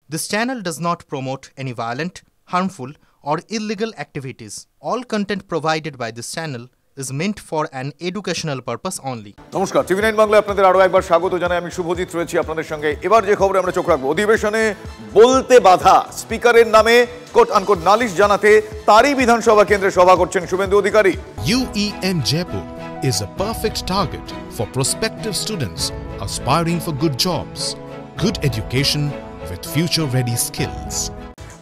This channel does not promote any violent, harmful, or illegal activities. All content provided by this channel is meant for an educational purpose only. নমস্কার, টিভি9 বাংলায় আপনাদের আরো একবার স্বাগত জানাই। আমি শুভজিৎ রয়েছি আপনাদের সঙ্গে। এবার যে খবরে আমরা চোখ রাখবো, অধিবেশনে বলতে বাধা, স্পিকারের নামে কোট আনকোট নালিশ জানাতে তারই বিধানসভা কেন্দ্রে সভা করছেন Suvendu Adhikari. UEN Jaipur is a perfect target for prospective students aspiring for good jobs, good education with future-ready skills.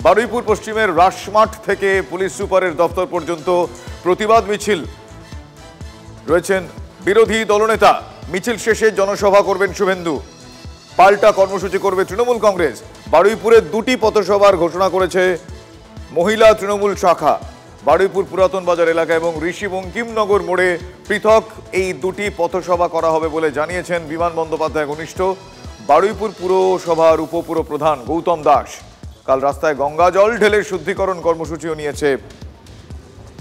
Baruipur পশ্চিমের রাসমাঠ থেকে পুলিশ সুপারের দপ্তর পর্যন্ত প্রতিবাদ মিছিল রয়েছেন বিরোধী দলনেতা। মিছিল শেষে জনসভা করবেন শুভেন্দু। পাল্টা কর্মসূচি করবে তৃণমূল কংগ্রেস। বারুইপুরে দুটি পথসভার ঘোষণা করেছে মহিলা তৃণমূল শাখা। বারুইপুর পুরাতন বাজার এলাকা এবং ঋষি বঙ্কিমনগর মোড়ে পৃথক এই দুটি পথসভা করা হবে বলে জানিয়েছেন বিমান বন্দ্যোপাধ্যায় ঘনিষ্ঠ বারুইপুর পুরসভার উপপুর প্রধান গৌতম দাস। কাল রাস্তায় গঙ্গা জল ঢেলে শুদ্ধিকরণ কর্মসূচিও নিয়েছে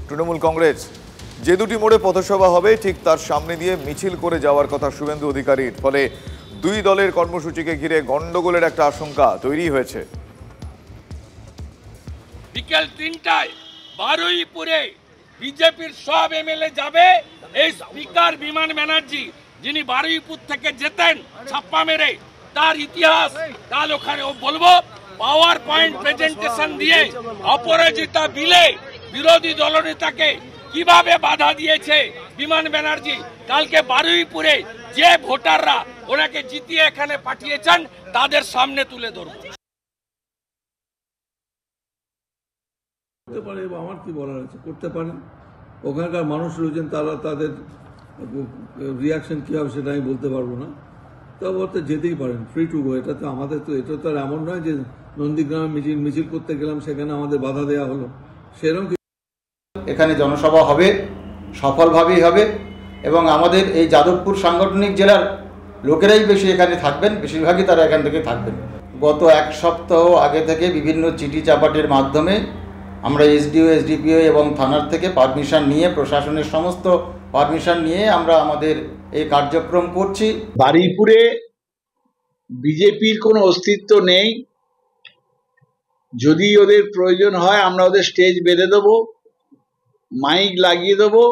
তৃণমূল কংগ্রেস। যে দুটি মোড়ে পথসভা হবে ঠিক তার সামনে দিয়ে মিছিল করে যাওয়ার কথা শুভেন্দু অধিকারীর। ফলে দুই দলের কর্মসূচিকে ঘিরে গন্ডগোলের একটা আশঙ্কা তৈরি হয়েছে। বিকেল ৩টায় বারুইপুরে বিজেপির সব এমএলএ যাবে। এই স্পিকার বিমান ব্যানার্জি যিনি বারুইপুর থেকে যেতেন ছাপ্পা মেরে, তার ইতিহাস কাল ওখানে বলবো। পাওয়ার পয়েন্ট প্রেজেন্টেশন দিয়ে অপরাজিতা বিলে বিরোধী দলনেতাকে কিভাবে বাধা দিয়েছে বিমান ব্যানার্জি, কালকে বারুইপুরে যে ভোটাররা ওনাকে জিতিয়ে এখানে পাঠিয়েছেন তাদের সামনে তুলে ধরব। করতে পারে, আমার কি বলার আছে, করতে পারেন। ওখানকার মানুষ রয়েছেন, তারা তাদের রিয়াকশন কি হবে সেটা আমি বলতে পারবো না। তবে ওতে যেতেই পারেন, ফ্রি টু গো। এটা তো আমাদের তো, এটা তো আর এমন নয় যে নন্দীগ্রামে মিছিল করতে গেলাম সেখানে আমাদের বাধা দেওয়া হলো, সেরকম। এখানে জনসভা হবে, সফলভাবেই হবে এবং আমাদের এই যাদবপুর সাংগঠনিক জেলার লোকেরাই বেশি এখানে থাকবেন, বেশিরভাগই তারা এখান থেকে থাকবেন। গত এক সপ্তাহ আগে থেকে বিভিন্ন চিঠি চাপাটির মাধ্যমে আমরা এসডিও, এসডিপিও এবং থানার থেকে পারমিশন নিয়ে, প্রশাসনের সমস্ত পারমিশন নিয়ে আমরা আমাদের এই কার্যক্রম করছি। বারুইপুরে বিজেপির কোনো অস্তিত্ব নেই। যদি ওদের প্রয়োজন হয় আমরা ওদের স্টেজ বেঁধে দেবো, মাইক লাগিয়ে দেবো,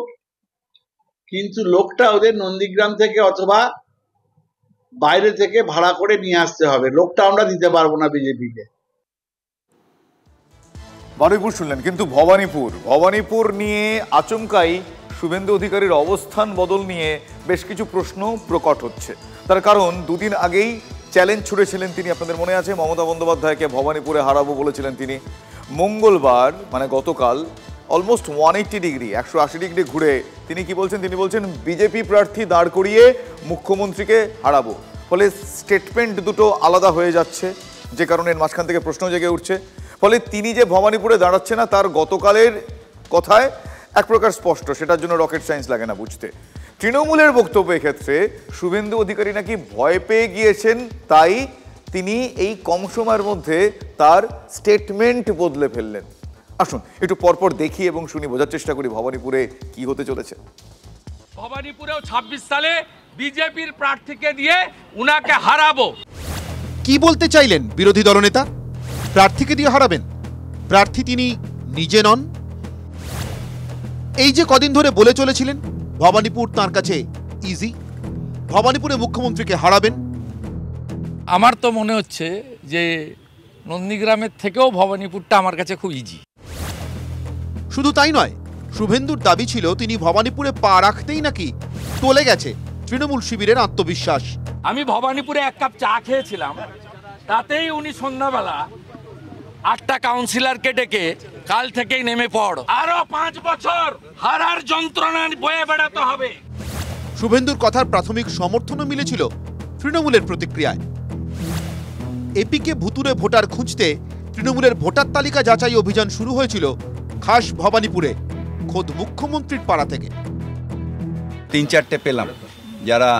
কিন্তু লোকটা ওদের নন্দীগ্রাম থেকে অথবা বাইরে থেকে ভাড়া করে নিয়ে আসতে হবে। লোকটা আমরা দিতে পারবো না বিজেপিকে। বারুইপুর শুনলেন, কিন্তু ভবানীপুর নিয়ে আচমকাই শুভেন্দু অধিকারীর অবস্থান বদল নিয়ে বেশ কিছু প্রশ্ন প্রকট হচ্ছে। তার কারণ দুদিন আগেই চ্যালেঞ্জ ছুড়েছিলেন তিনি, আপনাদের মনে আছে, মমতা বন্দ্যোপাধ্যায়কে ভবানীপুরে হারাবো বলেছিলেন তিনি। মঙ্গলবার মানে গতকাল অলমোস্ট 180 ডিগ্রি 180 ডিগ্রি ঘুরে তিনি কি বলছেন? তিনি বলছেন বিজেপি প্রার্থী দাঁড় করিয়ে মুখ্যমন্ত্রীকে হারাবো। ফলে স্টেটমেন্ট দুটো আলাদা হয়ে যাচ্ছে, যে কারণে মাঝখান থেকে প্রশ্ন জেগে উঠছে। ফলে তিনি যে ভবানীপুরে দাঁড়াচ্ছে না তার গতকালের কথায় এক প্রকার স্পষ্ট, সেটার জন্য রকেট সায়েন্স লাগে না বুঝতে। তৃণমূলের বক্তব্য এক্ষেত্রে শুভেন্দু অধিকারী নাকি ভয় পেয়ে গিয়েছেন, তাই তিনি এই কম সময়ের মধ্যে তার স্টেটমেন্ট বদলে ফেললেন। আসুন একটু পরপর দেখি এবং শুনি, বোঝার চেষ্টা করি ভবানীপুরে কি হতে চলেছে। ভবানীপুরেও 26 সালে বিজেপির প্রার্থীকে দিয়ে উনাকে হারাবো। কি বলতে চাইলেন বিরোধী দলনেতা? প্রার্থীকে দিয়ে হারাবেন? প্রার্থী তিনি নিজে নন। এই যে কদিন ধরে বলে চলেছিলেন ভবানীপুর তাঁর কাছে ইজি, ভবানীপুরে মুখ্যমন্ত্রীকে হারাবেন। আমার তো মনে হচ্ছে যে নন্দীগ্রামের থেকেও ভবানীপুরটা আমার কাছে খুব ইজি। শুধু তাই নয়, শুভেন্দুর দাবি ছিল তিনি ভবানীপুরে পা রাখতেই নাকি টলে গেছে তৃণমূল শিবিরের আত্মবিশ্বাস। আমি ভবানীপুরে এক কাপ চা খেয়েছিলাম, তাতেই উনি সন্ধ্যাবেলা 8টা কাউন্সিলরকে ডেকে কাল থেকেই নেমে পড়, আরো 5 বছর হারার যন্ত্রণা বয়ে বেড়াতে হবে। শুভেন্দুর কথার প্রাথমিক সমর্থনও মিলেছিল তৃণমূলের প্রতিক্রিয়ায়। এপিকে ভুতুরে ভোটার খুঁজতে তৃণমূলের ভোটার তালিকা যাচাই অভিযান শুরু হয়েছিল খাস ভবানীপুরে, খোদ মুখ্যমন্ত্রীর পাড়া থেকে। 3-4টে পেলাম যারা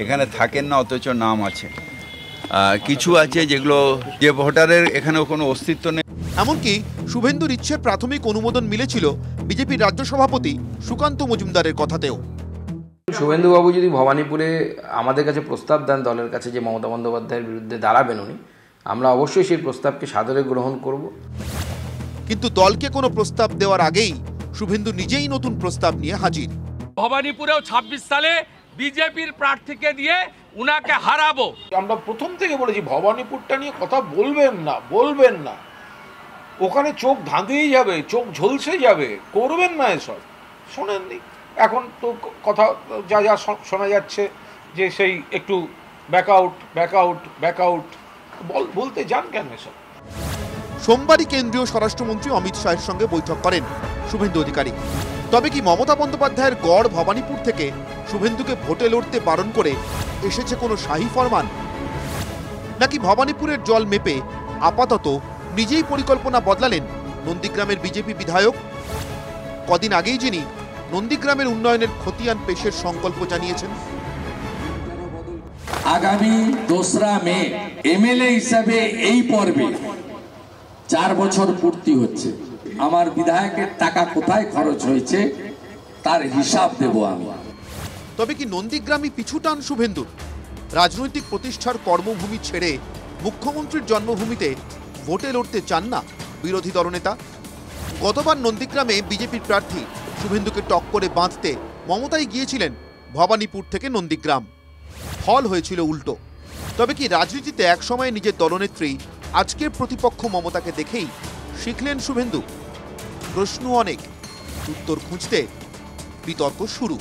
এখানে থাকেন না অথচ নাম আছে। কিছু আছে যেগুলো যে ভোটারের এখানেও কোনো অস্তিত্ব নেই। এমনকি শুভেন্দুর ইচ্ছের প্রাথমিক অনুমোদন মিলেছিল বিজেপির রাজ্য সভাপতি সুকান্ত মজুমদারের কথাতেও। শুভেন্দুবাবু যদি ভবানীপুরে আমাদের কাছে প্রস্তাব দেন দলের কাছে যে মমতা বন্দ্যোপাধ্যায়ের বিরুদ্ধে দাঁড়াবেন উনি, আমরা অবশ্যই সেই প্রস্তাবকে সাদরে গ্রহণ করব। কিন্তু দলকে কোনো প্রস্তাব দেওয়ার আগেই শুভেন্দু নিজেই নতুন প্রস্তাব নিয়ে হাজির। ভবানীপুরেও 26 সালে বিজেপির প্রার্থীকে দিয়ে উনাকে হারাবো। আমরা প্রথম থেকে বলেছি ভবানীপুরটা নিয়ে কথা বলবেন না, ওখানে চোখ ধাঁধিয়ে যাবে, চোখ ঝলসে যাবে, করবেন না এসব। শোনেননি, এখন তো কথা যা শোনা যাচ্ছে যে সেই একটু ব্যাকআউট বলতে যান কেন এসব। সোমবারই কেন্দ্রীয় স্বরাষ্ট্রমন্ত্রী অমিত শাহের সঙ্গে বৈঠক করেন শুভেন্দু অধিকারী। তবে কি মমতা বন্দ্যোপাধ্যায়ের গড় ভবানীপুর থেকে শুভেন্দুকে ভোটে লড়তে বারণ করে এসেছে কোনো শাহী ফরমান, নাকি ভবানীপুরের জল মেপে আপাতত নিজেই পরিকল্পনা বদলালেন নন্দীগ্রামের বিজেপি বিধায়ক? কদিন আগেই যিনি নন্দীগ্রামের উন্নয়নের খতিয়ান পেশের সংকল্প জানিয়েছেন। আগামী 2রা মে এমএলএ হিসাবে এই পর্বে 4 বছর পূর্তি হচ্ছে। আমার বিধায়কের টাকা কোথায় খরচ হয়েছে তার হিসাব দেব আমি। তবে কি নন্দীগ্রামই পিছু টান শুভেন্দুর? রাজনৈতিক প্রতিষ্ঠার কর্মভূমি ছেড়ে মুখ্যমন্ত্রীর জন্মভূমিতে ভোটে লড়তে চান না বিরোধী দলনেতা? গতবার নন্দীগ্রামে বিজেপির প্রার্থী শুভেন্দুকে টক্করে বাঁধতে মমতাই গিয়েছিলেন ভবানীপুর থেকে নন্দীগ্রাম। ফল হয়েছিল উল্টো। তবে কি রাজনীতিতে একসময় নিজের দলনেত্রী আজকের প্রতিপক্ষ মমতাকে দেখেই শিখলেন শুভেন্দু? প্রশ্ন অনেক, উত্তর খুঁজতে বিতর্ক শুরু।